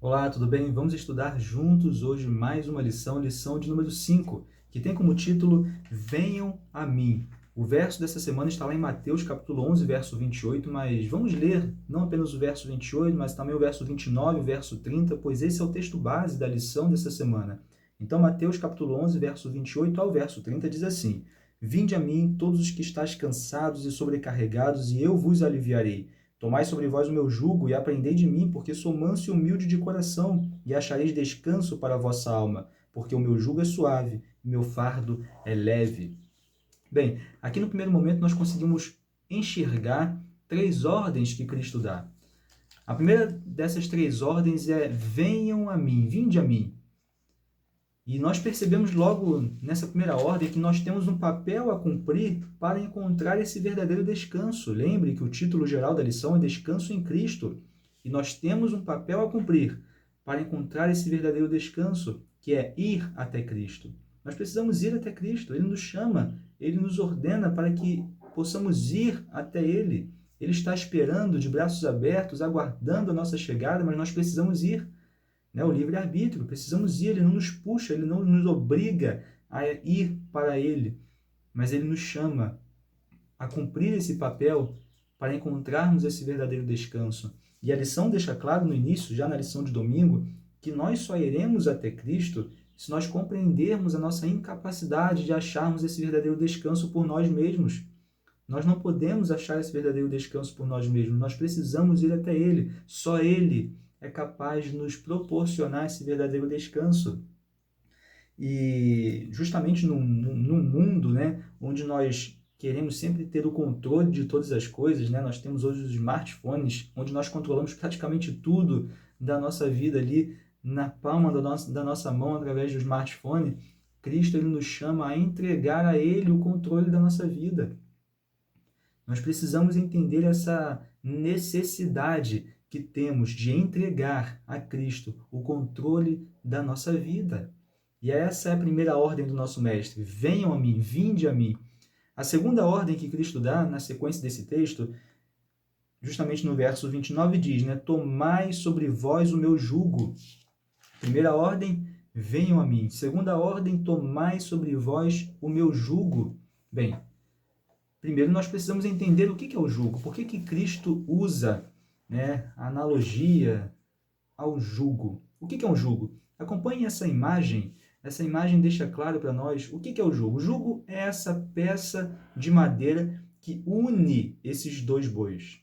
Olá, tudo bem? Vamos estudar juntos hoje mais uma lição de número 5, que tem como título Venham a mim. O verso dessa semana está lá em Mateus, capítulo 11, verso 28, mas vamos ler não apenas o verso 28, mas também o verso 29, o verso 30, pois esse é o texto base da lição dessa semana. Então, Mateus, capítulo 11, verso 28 ao verso 30 diz assim: Vinde a mim, todos os que estáis cansados e sobrecarregados, e eu vos aliviarei. Tomai sobre vós o meu jugo e aprendei de mim, porque sou manso e humilde de coração, e achareis descanso para a vossa alma, porque o meu jugo é suave e meu fardo é leve. Bem, aqui no primeiro momento nós conseguimos enxergar três ordens que Cristo dá. A primeira dessas três ordens é: venham a mim, vinde a mim. E nós percebemos logo nessa primeira ordem que nós temos um papel a cumprir para encontrar esse verdadeiro descanso. Lembre que o título geral da lição é Descanso em Cristo. E nós temos um papel a cumprir para encontrar esse verdadeiro descanso, que é ir até Cristo. Nós precisamos ir até Cristo. Ele nos chama, ele nos ordena para que possamos ir até Ele. Ele está esperando de braços abertos, aguardando a nossa chegada, mas nós precisamos ir. O livre-arbítrio, precisamos ir, ele não nos puxa, ele não nos obriga a ir para ele, mas ele nos chama a cumprir esse papel para encontrarmos esse verdadeiro descanso. E a lição deixa claro no início, já na lição de domingo, que nós só iremos até Cristo se nós compreendermos a nossa incapacidade de acharmos esse verdadeiro descanso por nós mesmos. Nós não podemos achar esse verdadeiro descanso por nós mesmos, nós precisamos ir até Ele. Só Ele é capaz de nos proporcionar esse verdadeiro descanso. E justamente num mundo, né, onde nós queremos sempre ter o controle de todas as coisas, né? Nós temos hoje os smartphones, onde nós controlamos praticamente tudo da nossa vida ali na palma da nossa mão através do smartphone. Cristo ele nos chama a entregar a Ele o controle da nossa vida. Nós precisamos entender essa necessidade que temos de entregar a Cristo o controle da nossa vida. E essa é a primeira ordem do nosso mestre: venham a mim, vinde a mim. A segunda ordem que Cristo dá na sequência desse texto, justamente no verso 29, diz, né? Tomai sobre vós o meu jugo. Primeira ordem, venham a mim. Segunda ordem, tomai sobre vós o meu jugo. Bem, primeiro nós precisamos entender o que é o jugo. Por que Cristo usa, né, a analogia ao jugo? O que é um jugo? Acompanhe essa imagem. Essa imagem deixa claro para nós o que é o jugo. O jugo é essa peça de madeira que une esses dois bois.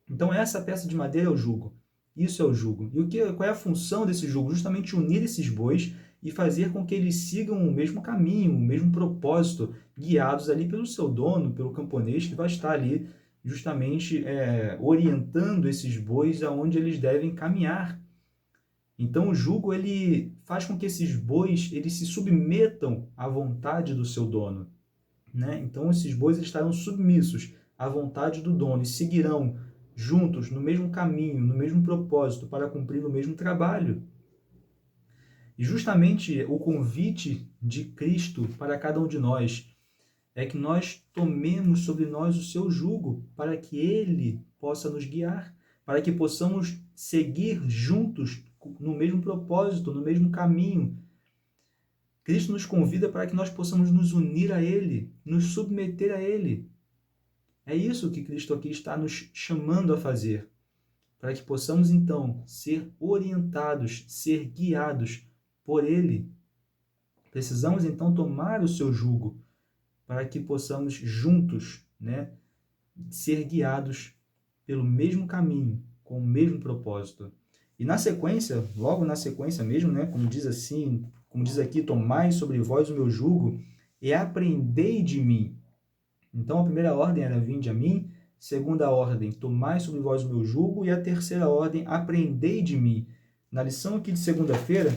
Então, essa peça de madeira é o jugo. Isso é o jugo. E qual é a função desse jugo? Justamente unir esses bois e fazer com que eles sigam o mesmo caminho, o mesmo propósito, guiados ali pelo seu dono, pelo camponês, que vai estar ali justamente orientando esses bois aonde eles devem caminhar. Então, o jugo ele faz com que esses bois eles se submetam à vontade do seu dono, né? Então, esses bois eles estarão submissos à vontade do dono e seguirão juntos no mesmo caminho, no mesmo propósito, para cumprir o mesmo trabalho. E justamente o convite de Cristo para cada um de nós é que nós tomemos sobre nós o seu jugo, para que ele possa nos guiar, para que possamos seguir juntos no mesmo propósito, no mesmo caminho. Cristo nos convida para que nós possamos nos unir a ele, nos submeter a ele. É isso que Cristo aqui está nos chamando a fazer, para que possamos então ser orientados, ser guiados por ele. Precisamos então tomar o seu jugo para que possamos juntos, né, ser guiados pelo mesmo caminho, com o mesmo propósito. E na sequência, logo na sequência mesmo, né, como diz aqui, tomai sobre vós o meu jugo e aprendei de mim. Então, a primeira ordem era vinde a mim, segunda ordem, tomai sobre vós o meu jugo, e a terceira ordem, aprendei de mim. Na lição aqui de segunda-feira,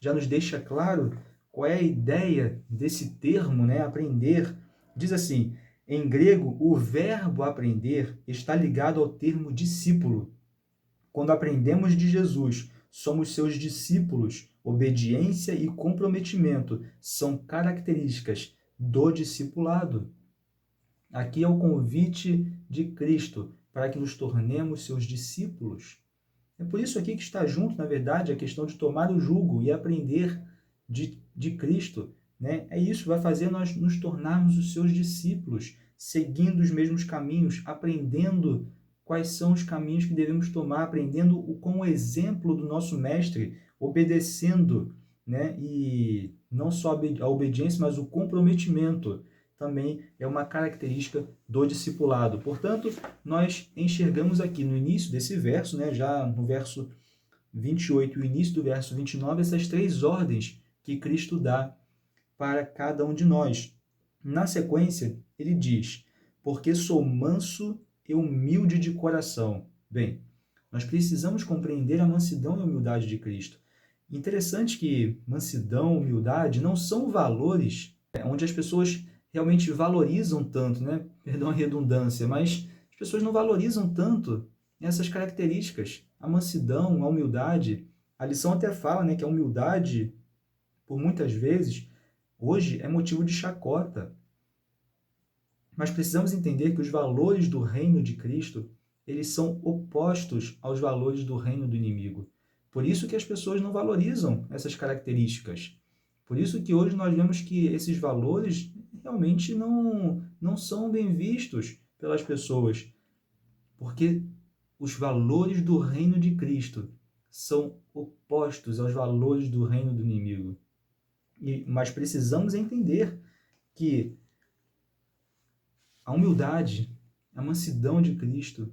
já nos deixa claro qual é a ideia desse termo, né, aprender. Diz assim, em grego, o verbo aprender está ligado ao termo discípulo. Quando aprendemos de Jesus, somos seus discípulos. Obediência e comprometimento são características do discipulado. Aqui é o convite de Cristo para que nos tornemos seus discípulos. É por isso aqui que está junto, na verdade, a questão de tomar o jugo e aprender de Cristo, né? É isso, vai fazer nós nos tornarmos os seus discípulos, seguindo os mesmos caminhos, aprendendo quais são os caminhos que devemos tomar, aprendendo com o exemplo do nosso mestre, obedecendo, né? E não só a obediência, mas o comprometimento também é uma característica do discipulado. Portanto, nós enxergamos aqui no início desse verso, né, já no verso 28 e o início do verso 29, essas três ordens que Cristo dá para cada um de nós. Na sequência, ele diz: porque sou manso e humilde de coração. Bem, nós precisamos compreender a mansidão e a humildade de Cristo. Interessante que mansidão, humildade não são valores onde as pessoas realmente valorizam tanto, né? Perdão a redundância, mas as pessoas não valorizam tanto essas características. A mansidão, a humildade. A lição até fala, né, que a humildade, por muitas vezes, hoje é motivo de chacota. Mas precisamos entender que os valores do reino de Cristo, eles são opostos aos valores do reino do inimigo. Por isso que as pessoas não valorizam essas características. Por isso que hoje nós vemos que esses valores realmente não são bem vistos pelas pessoas. Porque os valores do reino de Cristo são opostos aos valores do reino do inimigo. Mas precisamos entender que a humildade, a mansidão de Cristo,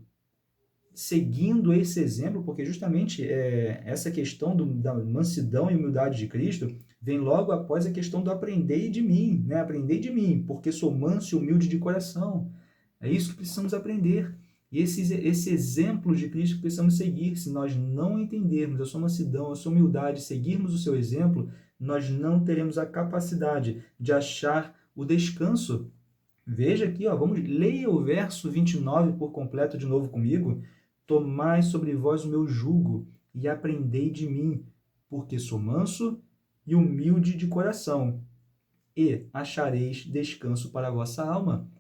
seguindo esse exemplo, porque justamente essa questão da mansidão e humildade de Cristo vem logo após a questão do aprender de mim, né? Aprender de mim, porque sou manso e humilde de coração. É isso que precisamos aprender. E esse exemplo de Cristo que precisamos seguir. Se nós não entendermos a sua mansidão, a sua humildade, seguirmos o seu exemplo, nós não teremos a capacidade de achar o descanso. Veja aqui, ó, leia o verso 29 por completo de novo comigo. Tomai sobre vós o meu jugo e aprendei de mim, porque sou manso e humilde de coração, e achareis descanso para a vossa alma.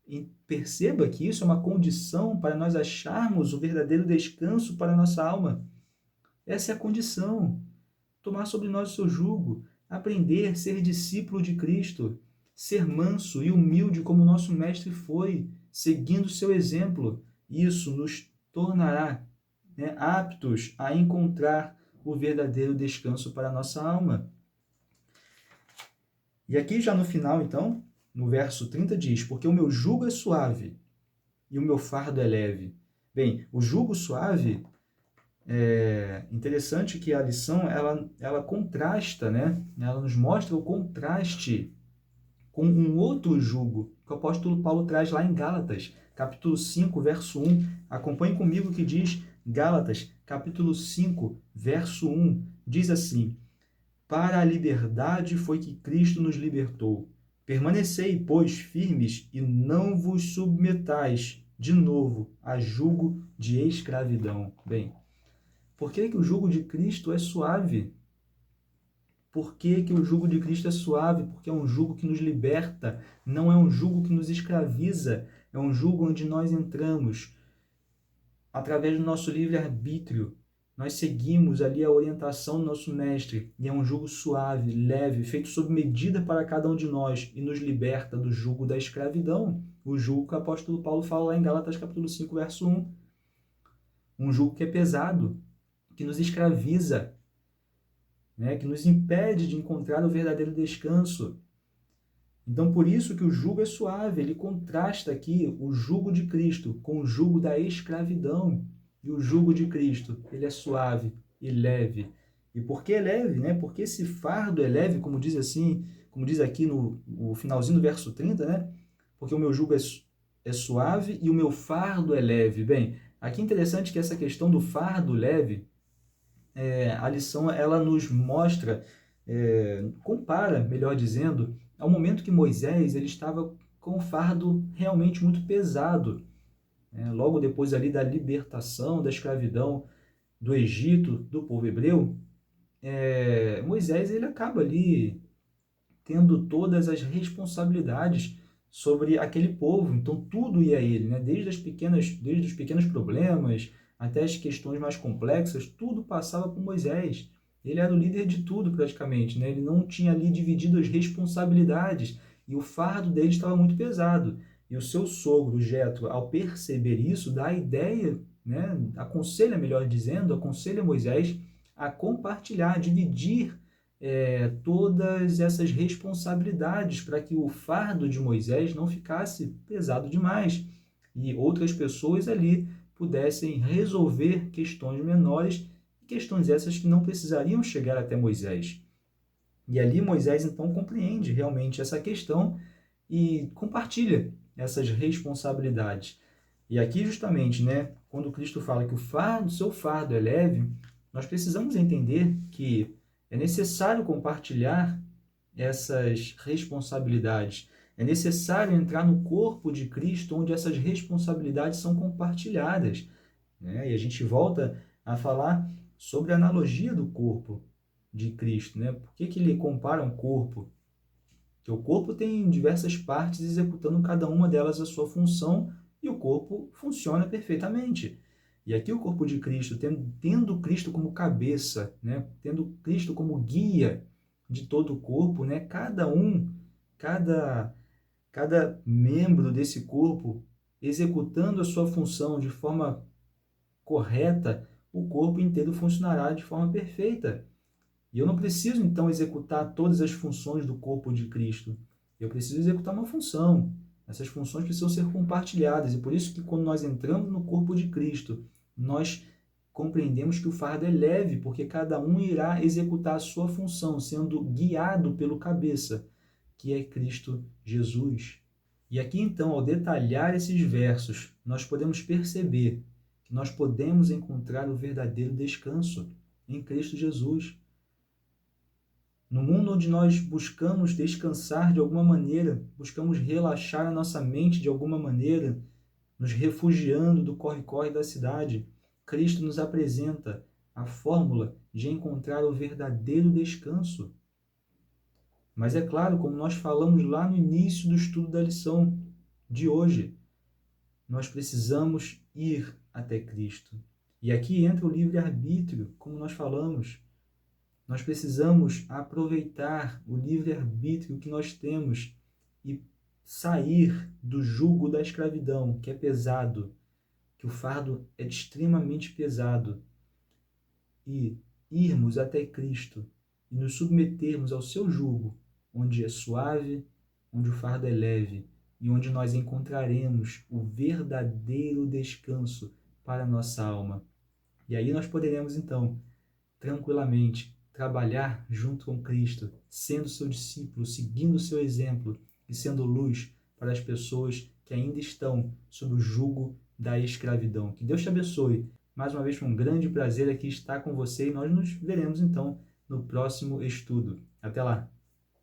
E perceba que isso é uma condição para nós acharmos o verdadeiro descanso para a nossa alma. Essa é a condição. Tomar sobre nós o seu jugo, aprender, ser discípulo de Cristo, ser manso e humilde como nosso mestre foi, seguindo o seu exemplo. Isso nos tornará, né, aptos a encontrar o verdadeiro descanso para a nossa alma. E aqui já no final, então, no verso 30 diz: porque o meu jugo é suave e o meu fardo é leve. Bem, o jugo suave, é interessante que a lição ela contrasta, né? Ela nos mostra o contraste com um outro jugo que o apóstolo Paulo traz lá em Gálatas, capítulo 5, verso 1. Acompanhe comigo o que diz Gálatas, capítulo 5, verso 1. Diz assim: para a liberdade foi que Cristo nos libertou. Permanecei, pois, firmes e não vos submetais de novo a jugo de escravidão. Bem, por que o jugo de Cristo é suave? Por que o jugo de Cristo é suave? Porque é um jugo que nos liberta, não é um jugo que nos escraviza, é um jugo onde nós entramos através do nosso livre-arbítrio. Nós seguimos ali a orientação do nosso mestre, e é um jugo suave, leve, feito sob medida para cada um de nós, e nos liberta do jugo da escravidão, o jugo que o apóstolo Paulo fala lá em Gálatas capítulo 5, verso 1. Um jugo que é pesado, que nos escraviza, né, que nos impede de encontrar o verdadeiro descanso. Então, por isso que o jugo é suave, ele contrasta aqui o jugo de Cristo com o jugo da escravidão. E o jugo de Cristo, ele é suave e leve. E por que é leve, né? Porque esse fardo é leve, como diz assim, como diz aqui no finalzinho do verso 30, né? Porque o meu jugo é suave e o meu fardo é leve. Bem, aqui é interessante que essa questão do fardo leve, a lição ela nos mostra, compara, melhor dizendo, ao momento que Moisés ele estava com um fardo realmente muito pesado, logo depois ali da libertação da escravidão do Egito, do povo hebreu. Moisés ele acaba ali tendo todas as responsabilidades sobre aquele povo, então tudo ia a ele, né? Desde os pequenos problemas, até as questões mais complexas, tudo passava por Moisés. Ele era o líder de tudo praticamente, né? Ele não tinha ali dividido as responsabilidades e o fardo dele estava muito pesado. E o seu sogro, Jetro, ao perceber isso, dá a ideia, né? Aconselha Moisés a compartilhar, a dividir todas essas responsabilidades para que o fardo de Moisés não ficasse pesado demais e outras pessoas ali pudessem resolver questões menores, questões essas que não precisariam chegar até Moisés. E ali Moisés então compreende realmente essa questão e compartilha essas responsabilidades. E aqui justamente, né, quando Cristo fala que o seu fardo é leve, nós precisamos entender que é necessário compartilhar essas responsabilidades. É necessário entrar no corpo de Cristo, onde essas responsabilidades são compartilhadas, né? E a gente volta a falar sobre a analogia do corpo de Cristo, né? Por que ele compara um corpo? Que o corpo tem diversas partes executando cada uma delas a sua função e o corpo funciona perfeitamente. E aqui o corpo de Cristo, tendo Cristo como cabeça, né? Tendo Cristo como guia de todo o corpo, né? Cada, cada membro desse corpo executando a sua função de forma correta, o corpo inteiro funcionará de forma perfeita. E eu não preciso, então, executar todas as funções do corpo de Cristo. Eu preciso executar uma função. Essas funções precisam ser compartilhadas. E por isso que quando nós entramos no corpo de Cristo, nós compreendemos que o fardo é leve, porque cada um irá executar a sua função, sendo guiado pelo cabeça, que é Cristo Jesus. E aqui, então, ao detalhar esses versos, nós podemos perceber que nós podemos encontrar o verdadeiro descanso em Cristo Jesus. No mundo onde nós buscamos descansar de alguma maneira, buscamos relaxar a nossa mente de alguma maneira, nos refugiando do corre-corre da cidade, Cristo nos apresenta a fórmula de encontrar o verdadeiro descanso. Mas é claro, como nós falamos lá no início do estudo da lição de hoje, nós precisamos ir até Cristo. E aqui entra o livre-arbítrio, como nós falamos. Nós precisamos aproveitar o livre-arbítrio que nós temos e sair do jugo da escravidão, que é pesado, que o fardo é extremamente pesado, e irmos até Cristo e nos submetermos ao seu jugo, onde é suave, onde o fardo é leve e onde nós encontraremos o verdadeiro descanso para a nossa alma. E aí nós poderemos, então, tranquilamente trabalhar junto com Cristo, sendo seu discípulo, seguindo o seu exemplo e sendo luz para as pessoas que ainda estão sob o jugo da escravidão. Que Deus te abençoe. Mais uma vez foi um grande prazer aqui estar com você e nós nos veremos então no próximo estudo. Até lá!